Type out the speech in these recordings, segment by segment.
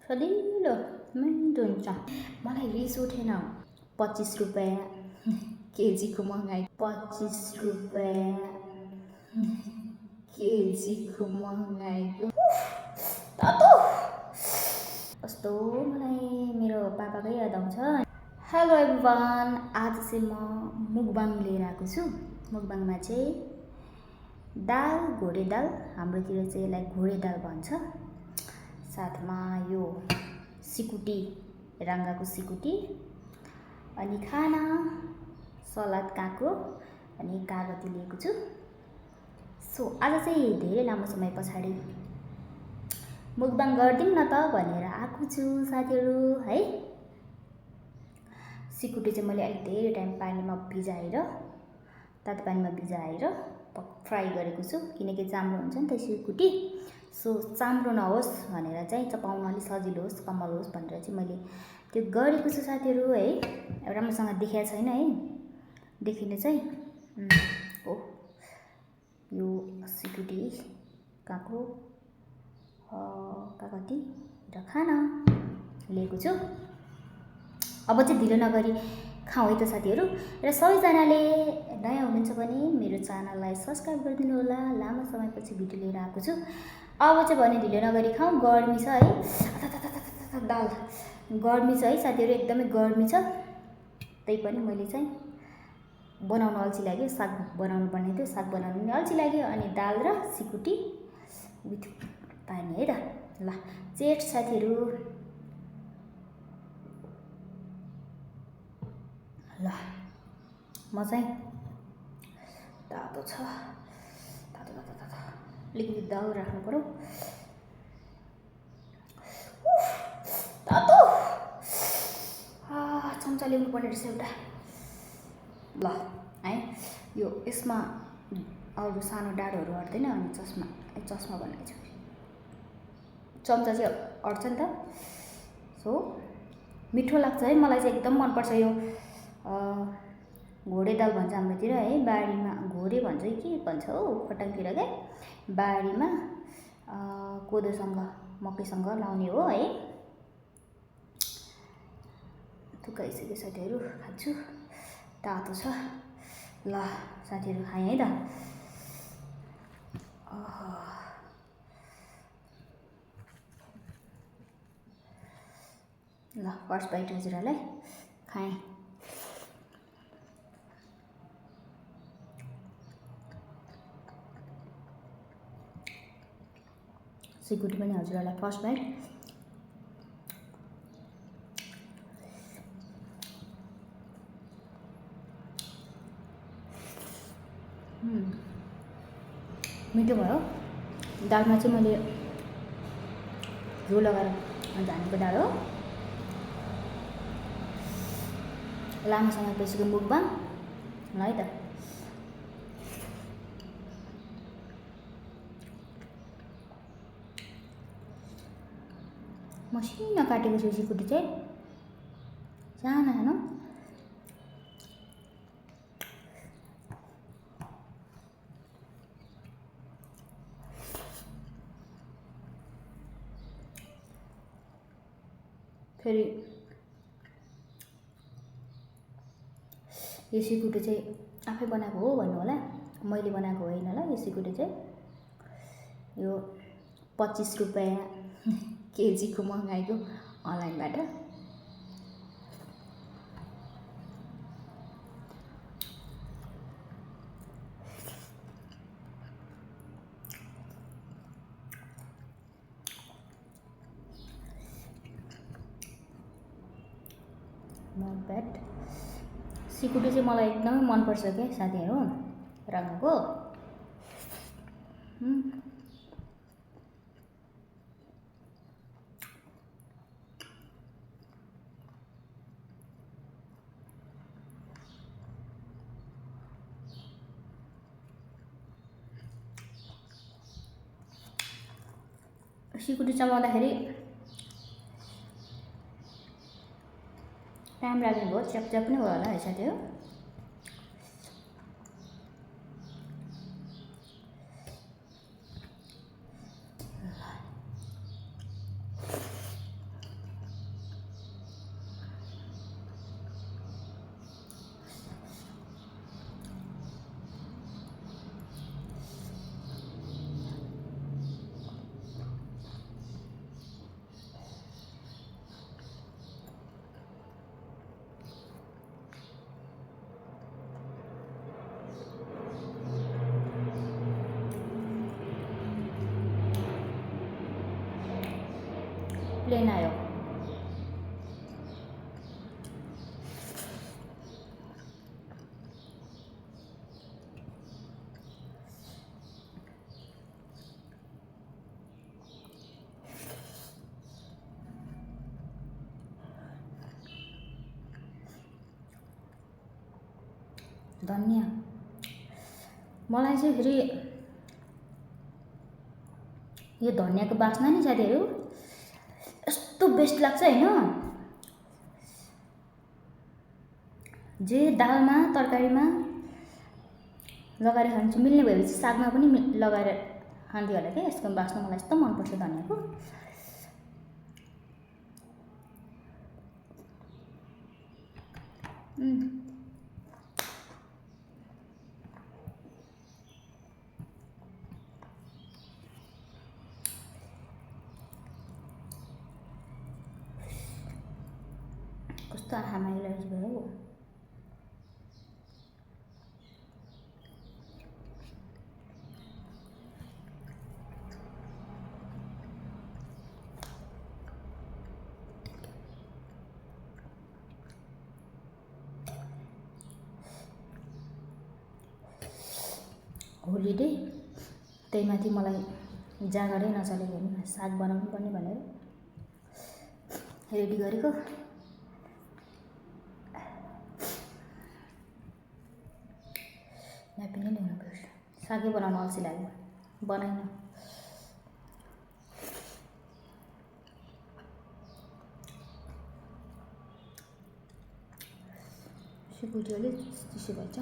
सजिलो मिठो हुन्छ। मलाई रिस उठेन। 25 रुपियाँ केजीको महँगाई, 25 रुपियाँ केजीको महँगाईको तातो कस्तो मलाई मेरो पापाकै याद आउँछ। हेलो एभ्रिवान, आज चाहिँ म मुकबाङ लिएर आएको छु। मुकबाङमा चाहिँ दाल, घोडे दाल, हाम्रोतिर चाहिँ यसलाई घोडे दाल भन्छ, साथमा यो सिकुटी, राङ्गाको सिकुटी, अनि खाना सलाद काँक्रो अनि कागती लिएको छु। सो आज चाहिँ धेरै लामो समय पछाडि मुकबाङ गरिदिउँ न त भनेर आएको छु साथीहरू है। सिकुटी चाहिँ मैले अलिक धेरै टाइम पानीमा भिजाएर, तातो पानीमा भिजाएर फ्राई गरेको छु, किनकि चाम्रो हुन्छ नि त सिकुटी। सो चाम्रो नहोस् भनेर चाहिँ चपाउन अलिक सजिलो होस्, कम्मल होस् भनेर चाहिँ मैले त्यो गरेको छु साथीहरू है। राम्रोसँग देखाएको छैन है, देखिने चाहिँ हो यो सिकुटी, काँक्रो, कागती र खाना लिएको छु। अब चाहिँ ढिलो नगरी खाउँ है त साथीहरू। र सबैजनाले नयाँ हुनुहुन्छ भने मेरो च्यानललाई सब्सक्राइब गरिदिनु होला। लामो समयपछि भिडियो लिएर आएको छु। अब चाहिँ भने ढिलो नगरी खाउँ, गर्मी छ है। दाल गर्मी छ है साथीहरू, एकदमै गर्मी छ। त्यही पनि मैले चाहिँ बनाउन अल्छी लाग्यो, साग बनाउनु पर्ने थियो, साग बनाउनु पनि अल्छी लाग्यो, अनि दाल र सिकुटी विथ पानी है त। ल चेट साथीहरू। ल म चाहिँ तातो छ, तातो तातो तातो अलिकति दाउ राख्नु पर्यो। तातो चम्चा ल्याउनु पर्ने रहेछ एउटा। ल है, यो यसमा अरू सानो डाँडोहरू अट्दैन, अनि चस्मा बनाएको छु। चम्चा चाहिँ अट्छ नि त। सो मिठो लाग्छ है, मलाई चाहिँ एकदम मनपर्छ यो। घोडे दाल भन्छ हाम्रोतिर है, बारीमा घोडे भन्छ के भन्छ हौ खटाङतिर क्या, बारीमा कोदोसँग मकैसँग लाउने हो है। थुकाइसक्यो साथीहरू, खान्छु, तातो छ। ल साथीहरू खाएँ है त। ल फर्स्ट बाइट हजुरहरूलाई खाएँ। सिकुटी पनि हजुरहरूलाई फर्स्ट बाइट। मिठो भयो। दालमा चाहिँ मैले घिउ लगाएर झानेको दाल हो। लामो समयपछिको मुकबाङ है त। मसिनो काटेको छु सिकुटी चाहिँ, सानो सानो। फेरि यो सिकुटी चाहिँ आफै बनाएको हो भन्नु होला, मैले बनाएको होइन ल। यो सिकुटी चाहिँ यो 25 रुपियाँ केजीको महँगाईको अनलाइनबाट। Not bad. सिकुटी चाहिँ मलाई एकदमै मनपर्छ क्या साथीहरू, राङ्गाको। सिकुटी चलाउँदाखेरि टाइम लाग्ने भयो, च्याप पनि भयो होला है साथीहरू। प्लेन आयो। धनिया मलाई चाहिँ फेरि यो धनियाको बास्ना नि साथीहरू यस्तो बेस्ट लाग्छ हैन। जे दालमा तरकारीमा लगाएर खान्छ मिल्ने भएपछि सागमा पनि लगाएर खान्थ्यो होला क्या। यसको बास्ना मलाई यस्तो मनपर्छ धनियाको। कस्तो आँखा माइलाइज भयो। होलिडे त्यही माथि मलाई जागरै नचलेको होइन, साग बनाउनु पर्ने भनेर रेडी गरेको। न्यापकिन नै ल्याउनु पर्छ। सागै बनाउन अल्छी लाग्यो, बनाइन। सिकुटी अलिक चिसो भएछ।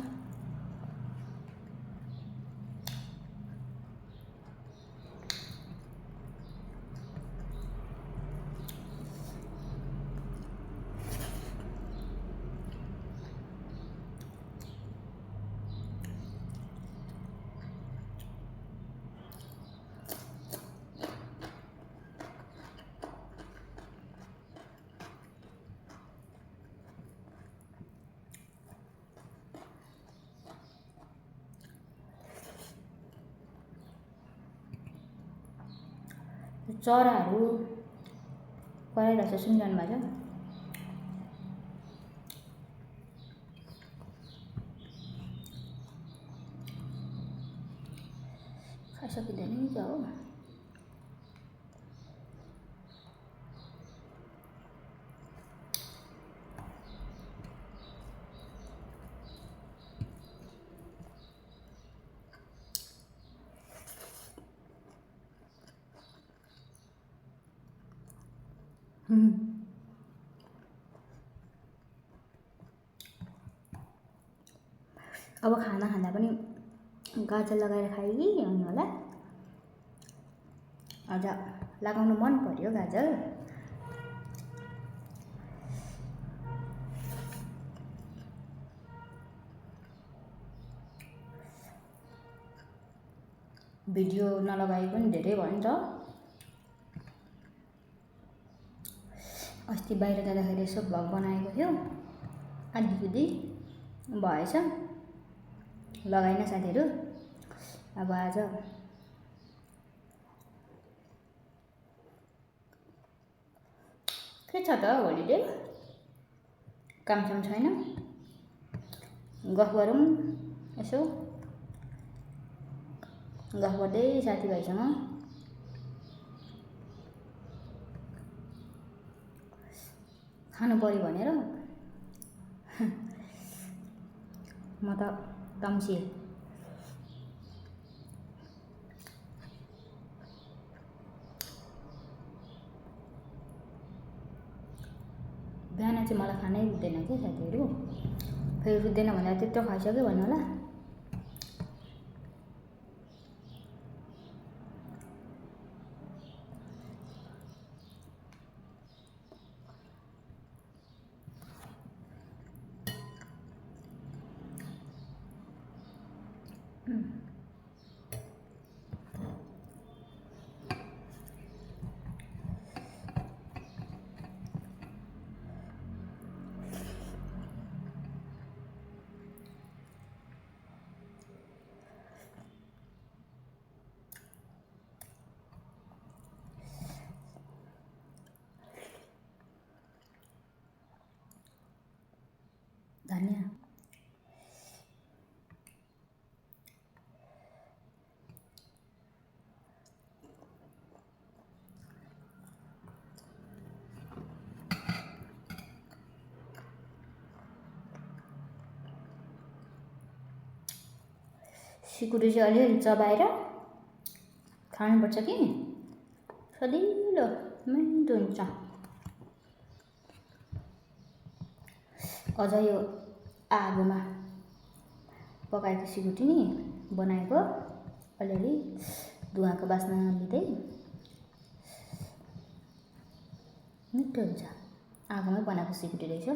चराहरू कराइरहेछ, सुनिरहनु भएको छ। खाइसकिँदैन नि क्या हो। अब खाना खाँदा पनि गाजर लगाएर खाइ हुने होला। अझ लगाउनु मन पर्यो गाजर। भिडियो नलगाए पनि धेरै भयो नि त। अस्ति बाहिर जाँदाखेरि यसो भ्लग बनाएको थियो, आधीकुदी भएछ, लगाइन साथीहरू। अब आज के छ त होलिडे, कामसाम छैन, गफ गरौँ यसो, गफ गर्दै साथीभाइसँग खानु पर्यो भनेर म त तम्सिएँ। बिहान चाहिँ मलाई खानै रुच्दैन क्या साथीहरू। फेरि रुच्दैन भन्दा त्यत्रो खाइसक्यो भन्नु होला। धनियाँ सिकुडी चाहिँ अलिअलि चबाएर खानुपर्छ कि सजिलो मिठो हुन्छ। अझ यो आगोमा पकाएको सिकुटी नि बनाएको अलिअलि धुवाको बास्ना लिँदै मिठो हुन्छ। आगोमै बनाएको सिकुटी रहेछ।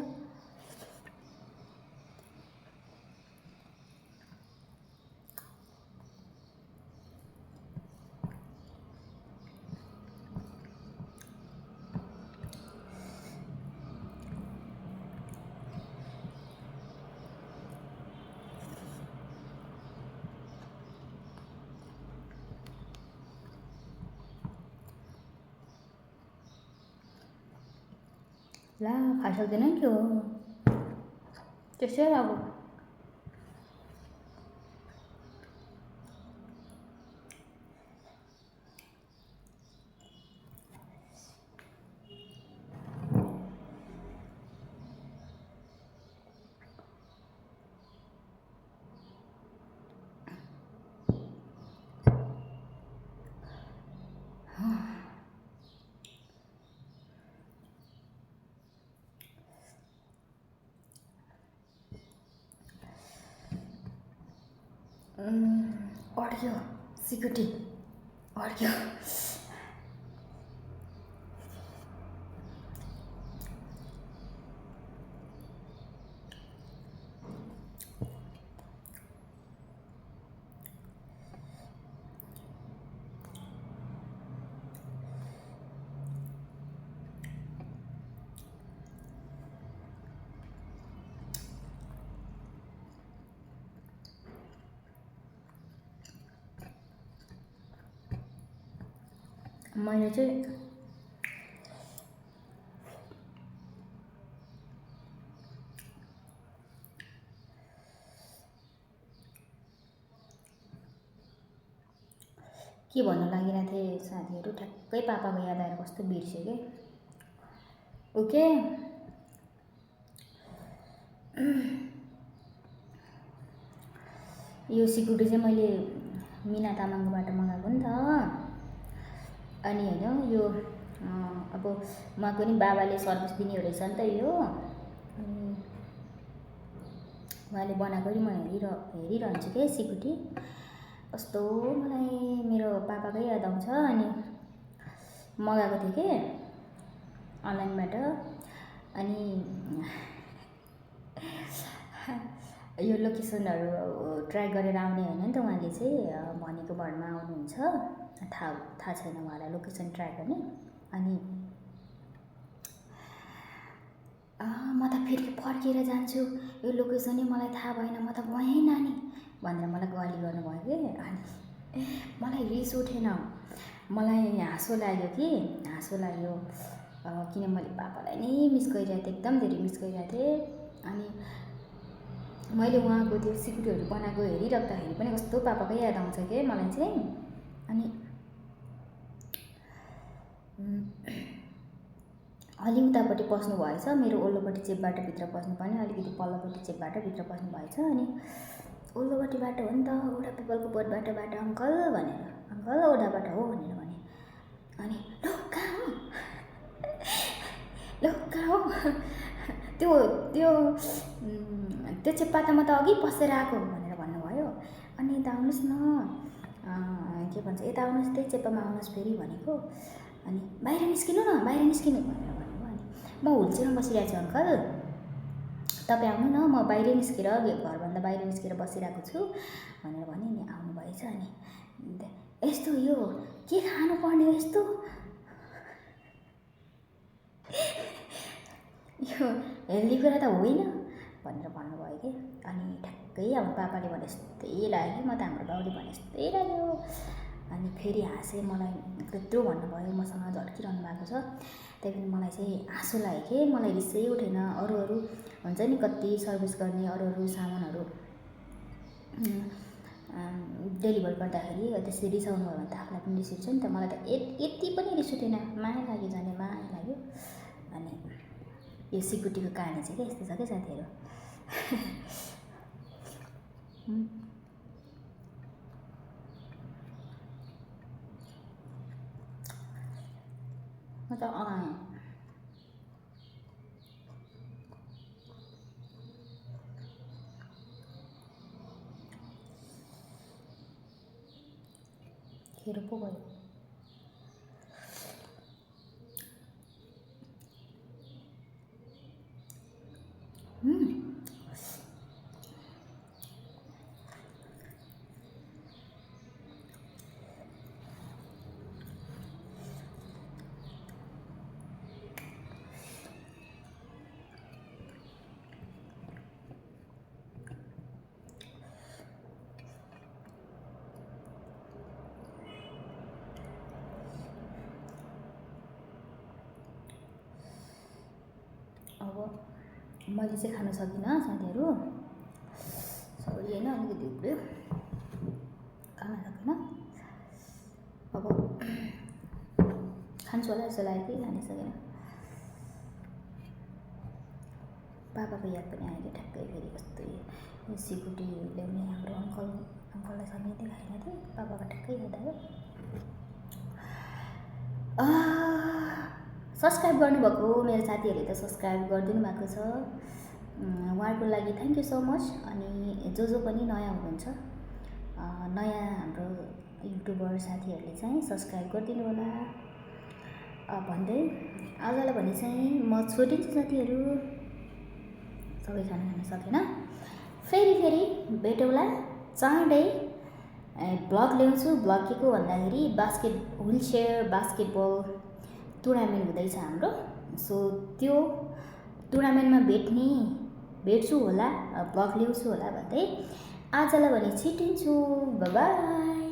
ला खाइसक्दैन नि त्यो त्यसै अब अड्क्यो सिकुटी अड्क्यो। मैले चाहिँ के भन्न लागिरहेको थिएँ साथीहरू, ठ्याक्कै पापाको याद आएर कस्तो बिर्सेँ के ओके। यो सिकुटी चाहिँ मैले मिना तामाङबाट मगाएको नि त। अनि होइन यो अब उहाँको नि बाबाले सर्भिस दिने रहेछ नि त यो। अनि उहाँले बनाएको नि म हेरिरहन्छु के सिकुटी, कस्तो मलाई मेरो पापाकै याद आउँछ। अनि मगाएको थिएँ कि अनलाइनबाट। अनि यो लोकेसनहरू ट्र्याक गरेर आउने होइन नि त, उहाँले चाहिँ भनेको भरमा आउनुहुन्छ। थाहा छैन उहाँलाई लोकेसन ट्र्याक गर्ने। अनि म त फेरि फर्केर जान्छु, यो लोकेसन नै मलाई थाहा भएन, म त गएँ नानी भनेर मलाई गाली गर्नुभयो कि। अनि मलाई रिस उठेन, मलाई हाँसो लाग्यो कि हाँसो लाग्यो, किन मैले पापालाई नै मिस गरिरहेको थिएँ, एकदम धेरै मिस गरिरहेको थिएँ। अनि मैले उहाँको त्यो सिकुटीहरू बनाएको हेरिराख्दाखेरि पनि कस्तो पापाकै याद आउँछ कि मलाई चाहिँ। अनि अलि उतापट्टि पस्नु भएछ, मेरो ओल्लोपट्टि चेपबाट भित्र पस्नुपर्ने, अलिकति पल्लोपट्टि चेपबाट भित्र पस्नु भएछ। अनि ओल्लोपट्टि बाटो हो नि त, ओडा पिपलको बोटबाट अङ्कल भनेर, अङ्कल ओडाबाट हो भनेर भने। अनि लो कहाँ हो, लो कहाँ हो, त्यो त्यो त्यो चेप्पा त म त अघि पसेर आएको भनेर भन्नुभयो। अनि यता आउनुहोस् न, के भन्छ, यता आउनुहोस्, त्यही चेप्पामा आउनुहोस् फेरि भनेको। अनि बाहिर निस्किनु न, बाहिर निस्किनु भनेर भन्नुभयो। अनि म हुल्चीमा बसिरहेको छु अङ्कल, तपाईँ आउनु न, म बाहिरै निस्केर घरभन्दा बाहिर निस्केर बसिरहेको छु भनेर भने। नि आउनुभएछ। अनि यस्तो यो के खानुपर्ने हो, यस्तो यो हेल्दी कुरा त होइन भनेर भन्नुभयो कि। अनि ठ्याक्कै हाम्रो पापाले भने जस्तै लाग्यो कि, म त हाम्रो बाउले भने जस्तै लाग्यो। अनि फेरि हाँसे, मलाई त्यत्रो भन्नुभयो, मसँग झर्किरहनु भएको छ। त्यही पनि मलाई चाहिँ हाँसो लाग्यो कि मलाई रिसै उठेन। अरू हुन्छ नि कति सर्भिस गर्ने अरू सामानहरू डेलिभर गर्दाखेरि त्यसरी रिसाउनु भयो भने त आफूलाई पनि रिस उठ्छ नि त। मलाई त यति पनि रिस उठेन, माया लाग्यो, जाने माया लाग्यो। अनि यो सिकुटीको कहानी चाहिँ क्या यस्तो छ क्या साथीहरू। म त खेरो पो भयो। अब मैले चाहिँ खान सकिनँ साथीहरू, सरी होइन, अलिकति उब्रियो, खान सकिनँ। अब खान्छु होला जस्तो लाग्यो कि खानै सकेन। पापाको याद पनि आयो कि ठ्याक्कै फेरि कस्तो यो सिकुटी ल्याउने हाम्रो अङ्कललाई समेत खाएन थिएँ, पापाको ठ्याक्कै याद आयो। सब्सक्राइब गर्नुभएको मेरो साथीहरूले त सब्सक्राइब गरिदिनु भएको छ, उहाँहरूको लागि थ्याङ्क यू सो मच। अनि जो पनि नयाँ हुनुहुन्छ, नयाँ हाम्रो युट्युबर साथीहरूले चाहिँ सब्सक्राइब गरिदिनु होला भन्दै आजलाई भने चाहिँ म छोडिन्छु साथीहरू। सबै खाना खान सकेन, फेरि भेटौँला चाँडै। ब्लग ल्याउँछु। ब्लग के को भन्दाखेरि व्हिलचेयर बास्केटबल टुर्नामेन्ट हुँदैछ हाम्रो। सो त्यो टुर्नामेन्टमा भेट्छु होला, ब्लग ल्याउँछु होला भन्दै आजलाई भने छिटिन्छु। By by.